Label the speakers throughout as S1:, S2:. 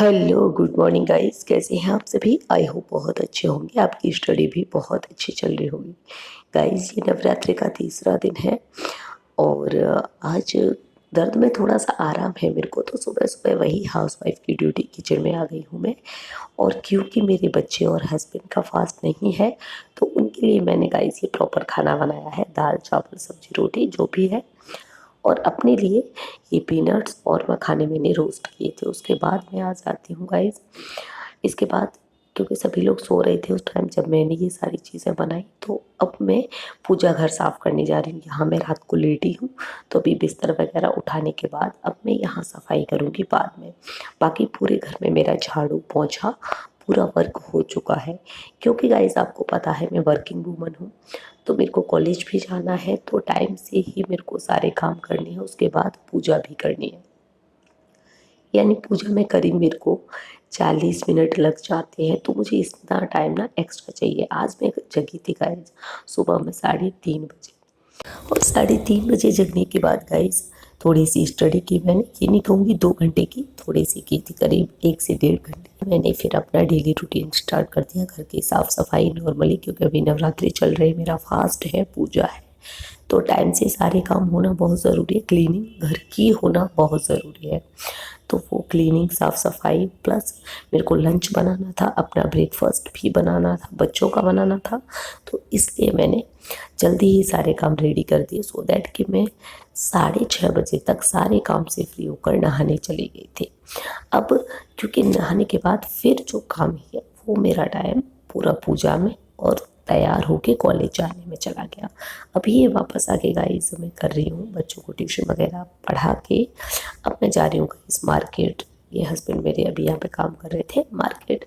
S1: Hello, good morning guys. कैसे हैं आप सभी? आई होप बहुत अच्छे होंगे। आपकी स्टडी भी बहुत अच्छी चल रही होगी। गाइस, ये नवरात्रि का तीसरा दिन है और आज दर्द में थोड़ा सा आराम है मेरे को। तो सुबह सुबह वही हाउसवाइफ की ड्यूटी, किचन में आ गई हूँ मैं। और क्योंकि मेरे बच्चे और हस्बैंड का फास्ट नहीं है, तो उनके लिए मैंने गाइस ये प्रॉपर खाना बनाया है। दाल चावल सब्जी रोटी जो भी है। और अपने लिए ये पीनट्स और मखाने मैंने रोस्ट किए थे। उसके बाद मैं आ जाती हूँ गाइस। इसके बाद क्योंकि सभी लोग सो रहे थे उस टाइम जब मैंने ये सारी चीज़ें बनाई, तो अब मैं पूजा घर साफ़ करने जा रही हूँ। यहाँ मैं रात को लेटी हूँ, तो अभी बिस्तर वगैरह उठाने के बाद अब मैं यहाँ सफाई करूँगी बाद में। बाकी पूरे घर में मेरा झाड़ू पोंछा पूरा वर्क हो चुका है। क्योंकि गाइस आपको पता है मैं वर्किंग वूमन हूँ, तो मेरे को कॉलेज भी जाना है, तो टाइम से ही मेरे को सारे काम करने हैं। उसके बाद पूजा भी करनी है। यानी पूजा में करीब मेरे को 40 मिनट लग जाते हैं, तो मुझे इतना टाइम ना एक्स्ट्रा चाहिए। आज मैं जगी थी गाइस सुबह में 3:30 बजे। और 3:30 बजे जगने के बाद गाइस थोड़ी सी स्टडी की मैंने। ये नहीं कहूँगी 2 घंटे की, थोड़ी सी की थी, करीब 1 से 1.5 घंटे। मैंने फिर अपना डेली रूटीन स्टार्ट कर दिया। घर की साफ़ सफाई नॉर्मली, क्योंकि अभी नवरात्रि चल रही है, मेरा फास्ट है, पूजा है, तो टाइम से सारे काम होना बहुत ज़रूरी है। क्लीनिंग घर की होना बहुत ज़रूरी है। तो वो क्लीनिंग साफ़ सफाई प्लस मेरे को लंच बनाना था, अपना ब्रेकफास्ट भी बनाना था, बच्चों का बनाना था। तो इसलिए मैंने जल्दी ही सारे काम रेडी कर दिए, सो दैट कि मैं 6:30 बजे तक सारे काम से फ्री होकर नहाने चली गई थी। अब क्योंकि नहाने के बाद फिर जो काम है वो मेरा टाइम पूरा पूजा में और तैयार होके कॉलेज जाने में चला गया। अभी ये वापस आके गाइस मैं कर रही हूँ बच्चों को ट्यूशन वगैरह पढ़ा के। अब मैं जा रही हूँ गाइस मार्केट। ये हस्बैंड मेरे अभी यहाँ पे काम कर रहे थे मार्केट।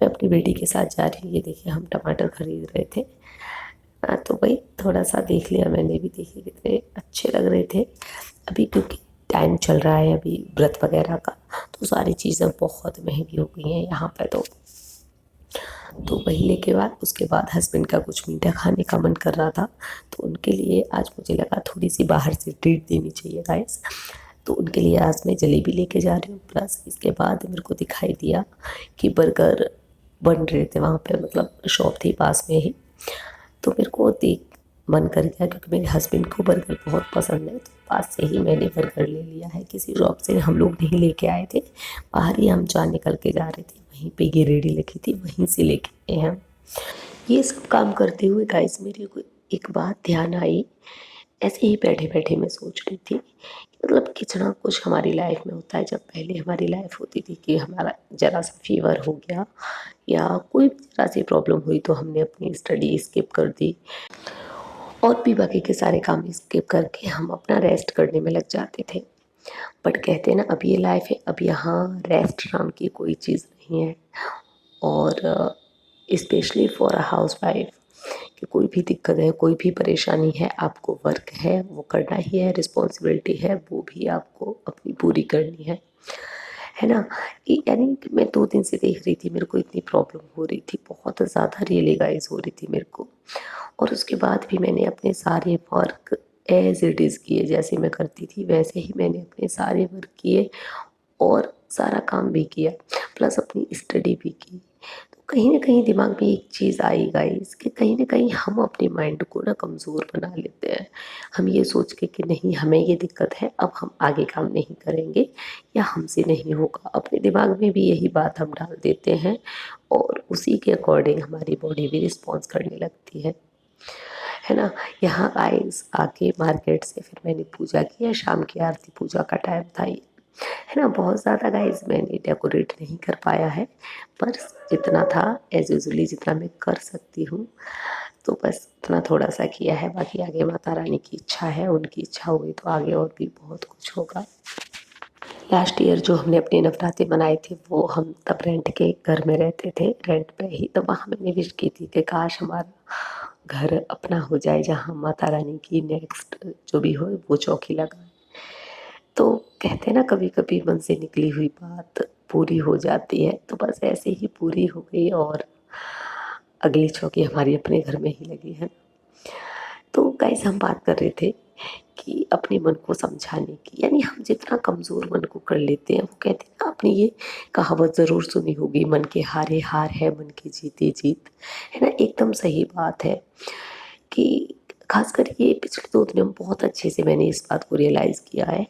S1: मैं अपनी बेटी के साथ जा रही हूँ। ये देखिए हम टमाटर खरीद रहे थे। तो भाई थोड़ा सा देख लिया मैंने भी, देखिए कितने अच्छे लग रहे थे। अभी क्योंकि टाइम चल रहा है अभी व्रत वगैरह का, तो सारी चीज़ें बहुत महंगी हो गई हैं यहाँ पे। तो वही लेके बाद उसके बाद हस्बैंड का कुछ मीठा खाने का मन कर रहा था, तो उनके लिए आज मुझे लगा थोड़ी सी बाहर से ट्रीट देनी चाहिए गाइस। तो उनके लिए आज मैं जलेबी लेके जा रही हूँ। प्लस इसके बाद मेरे को दिखाई दिया कि बर्गर बन रहे थे वहाँ पे, मतलब शॉप थी पास में ही। तो मेरे को देख मन कर गया, क्योंकि मेरे हस्बैंड को बर्गर बहुत पसंद है, तो पास से ही मैंने बर्गर ले लिया है। किसी शॉप से हम लोग नहीं लेके आए थे, बाहर ही हम जहाँ निकल के जा रहे थे वहीं पे ये रेडी लिखी थी, वहीं से लेके आए हम। ये सब काम करते हुए गाइस मेरे को एक बात ध्यान आई। ऐसे ही बैठे बैठे मैं सोच रही थी, मतलब कितना कुछ हमारी लाइफ में होता है। जब पहले हमारी लाइफ होती थी कि हमारा ज़रा सा फीवर हो गया या कोई भी ज़रा सी प्रॉब्लम हुई, तो हमने अपनी स्टडी स्किप कर दी और भी बाकी के सारे काम स्किप करके हम अपना रेस्ट करने में लग जाते थे। बट कहते हैं ना, अब ये लाइफ है, अब यहाँ रेस्ट नाम की कोई चीज़ नहीं है। और specially for a house wife, कि कोई भी दिक्कत है, कोई भी परेशानी है, आपको वर्क है वो करना ही है, रिस्पॉन्सिबिलिटी है वो भी आपको अपनी पूरी करनी है ना। यानी कि मैं 2 दिन से देख रही थी, मेरे को इतनी प्रॉब्लम हो रही थी, बहुत ज़्यादा रियलाइज हो रही थी मेरे को। और उसके बाद भी मैंने अपने सारे वर्क एज इट इज़ किए, जैसे मैं करती थी वैसे ही मैंने अपने सारे वर्क किए और सारा काम भी किया, प्लस अपनी स्टडी भी की। तो कहीं ना कहीं दिमाग में एक चीज़ आई गाइस, कि कहीं ना कहीं हम अपने माइंड को ना कमज़ोर बना लेते हैं। हम ये सोच के कि नहीं हमें ये दिक्कत है, अब हम आगे काम नहीं करेंगे या हमसे नहीं होगा, अपने दिमाग में भी यही बात हम डाल देते हैं और उसी के अकॉर्डिंग हमारी बॉडी भी रिस्पॉन्स करने लगती है ना। यहाँ आए आके मार्केट से फिर मैंने पूजा किया, शाम की आरती पूजा का टाइम था ये, है ना। बहुत ज़्यादा गाइस मैंने डेकोरेट नहीं कर पाया है, पर जितना था एज यूजली जितना मैं कर सकती हूँ, तो बस इतना थोड़ा सा किया है। बाकी आगे माता रानी की इच्छा है, उनकी इच्छा हुई तो आगे और भी बहुत कुछ होगा। लास्ट ईयर जो हमने अपने नवरात्रि मनाए थे, वो हम तब रेंट के घर में रहते थे, रेंट पे ही। तब वहाँ मैंने विश की थी कि काश हमारा घर अपना हो जाए, जहाँ माता रानी की नेक्स्ट जो भी हो वो चौकी लगाए। तो कहते हैं ना, कभी कभी मन से निकली हुई बात पूरी हो जाती है, तो बस ऐसे ही पूरी हो गई और अगली चौकी हमारी अपने घर में ही लगी है। तो गाइस हम बात कर रहे थे कि अपने मन को समझाने की, यानी हम जितना कमज़ोर मन को कर लेते हैं, वो कहते हैं ना, आपने ये कहावत ज़रूर सुनी होगी, मन के हारे हार है, मन की जीते जीत, है ना। एकदम सही बात है कि खासकर ये पिछले 2 दिनों में बहुत अच्छे से मैंने इस बात को रियलाइज़ किया है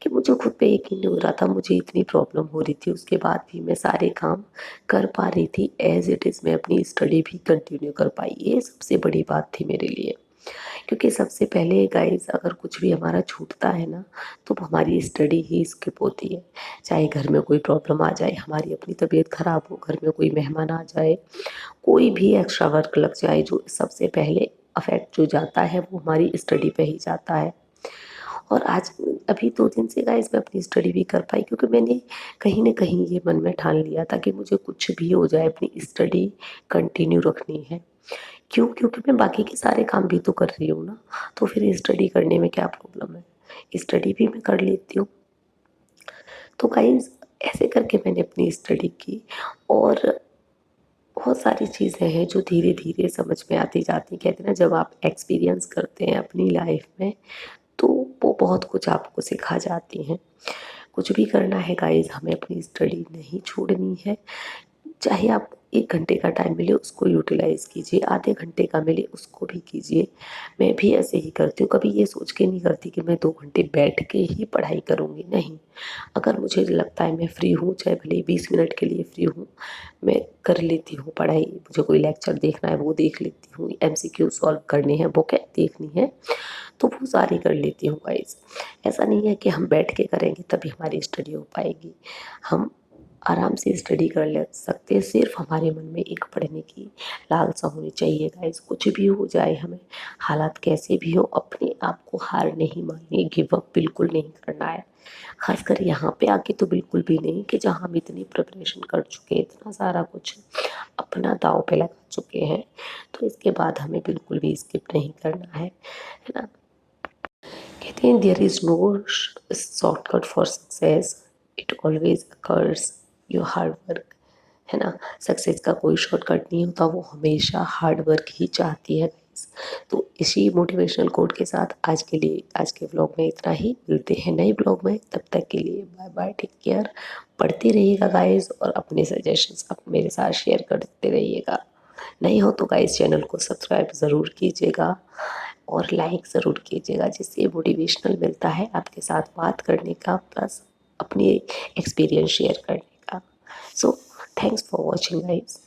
S1: कि मुझे खुद पे यकीन नहीं हो रहा था। मुझे इतनी प्रॉब्लम हो रही थी, उसके बाद भी मैं सारे काम कर पा रही थी। एज़ इट इज़ मैं अपनी स्टडी भी कंटिन्यू कर पाई। ये सबसे बड़ी बात थी मेरे लिए। क्योंकि सबसे पहले गाइस, अगर कुछ भी हमारा छूटता है ना, तो हमारी स्टडी ही स्किप होती है। चाहे घर में कोई प्रॉब्लम आ जाए, हमारी अपनी तबीयत ख़राब हो, घर में कोई मेहमान आ जाए, कोई भी एक्स्ट्रा वर्क लग जाए, जो सबसे पहले अफेक्ट जो जाता है वो हमारी स्टडी पे ही जाता है। और आज अभी 2 दिन से गाइस मैं अपनी स्टडी भी कर पाई, क्योंकि मैंने कहीं ना कहीं ये मन में ठान लिया था कि मुझे कुछ भी हो जाए अपनी स्टडी कंटिन्यू रखनी है। क्यों? क्योंकि मैं बाकी के सारे काम भी तो कर रही हूँ ना, तो फिर स्टडी करने में क्या प्रॉब्लम है? स्टडी भी मैं कर लेती हूँ। तो गाइस, ऐसे करके मैंने अपनी स्टडी की, और बहुत सारी चीज़ें हैं जो धीरे धीरे समझ में आती जाती। कहते हैं ना, जब आप एक्सपीरियंस करते हैं अपनी लाइफ में, तो वो बहुत कुछ आपको सिखा जाती हैं। कुछ भी करना है गाइस, हमें अपनी स्टडी नहीं छोड़नी है। चाहे आप 1 घंटे का टाइम मिले उसको यूटिलाइज़ कीजिए, आधे घंटे का मिले उसको भी कीजिए। मैं भी ऐसे ही करती हूँ, कभी ये सोच के नहीं करती कि मैं 2 घंटे बैठ के ही पढ़ाई करूँगी, नहीं। अगर मुझे लगता है मैं फ्री हूँ, चाहे भले ही 20 मिनट के लिए फ्री हूँ, मैं कर लेती हूँ पढ़ाई। मुझे कोई लेक्चर देखना है वो देख लेती हूँ, एमसीक्यू सॉल्व करने हैं, बुक देखनी है, तो वो सारी कर लेती हूँ गाइस। ऐसा नहीं है कि हम बैठ के करेंगे तभी हमारी स्टडी हो पाएगी। हम आराम से स्टडी कर ले सकते हैं, सिर्फ हमारे मन में एक पढ़ने की लालसा होनी चाहिए गाइस। कुछ भी हो जाए, हमें हालात कैसे भी हो, अपने आप को हार नहीं माननी, गिव अप बिल्कुल नहीं करना है। खासकर यहाँ पे आके तो बिल्कुल भी नहीं, कि जहाँ हम इतनी प्रिपरेशन कर चुके हैं, इतना सारा कुछ अपना दांव पे लगा चुके हैं, तो इसके बाद हमें बिल्कुल भी स्किप नहीं करना है ना। कहते हैं, there is no shortcut for success, it always occurs your hard work, है ना। सक्सेस का कोई शॉर्टकट नहीं होता, वो हमेशा हार्ड वर्क ही चाहती है guys। तो इसी मोटिवेशनल कोट के साथ आज के लिए, आज के व्लॉग में इतना ही। मिलते हैं नए व्लॉग में, तब तक के लिए बाय बाय, टेक केयर। पढ़ते रहिएगा गाइस, और अपने सजेशंस आप मेरे साथ शेयर करते रहिएगा। नहीं हो तो गाइस, चैनल को सब्सक्राइब ज़रूर कीजिएगा और लाइक ज़रूर कीजिएगा, जिससे मोटिवेशनल मिलता है आपके साथ बात करने का, प्लस अपनी एक्सपीरियंस शेयर करने का। So thanks for watching guys.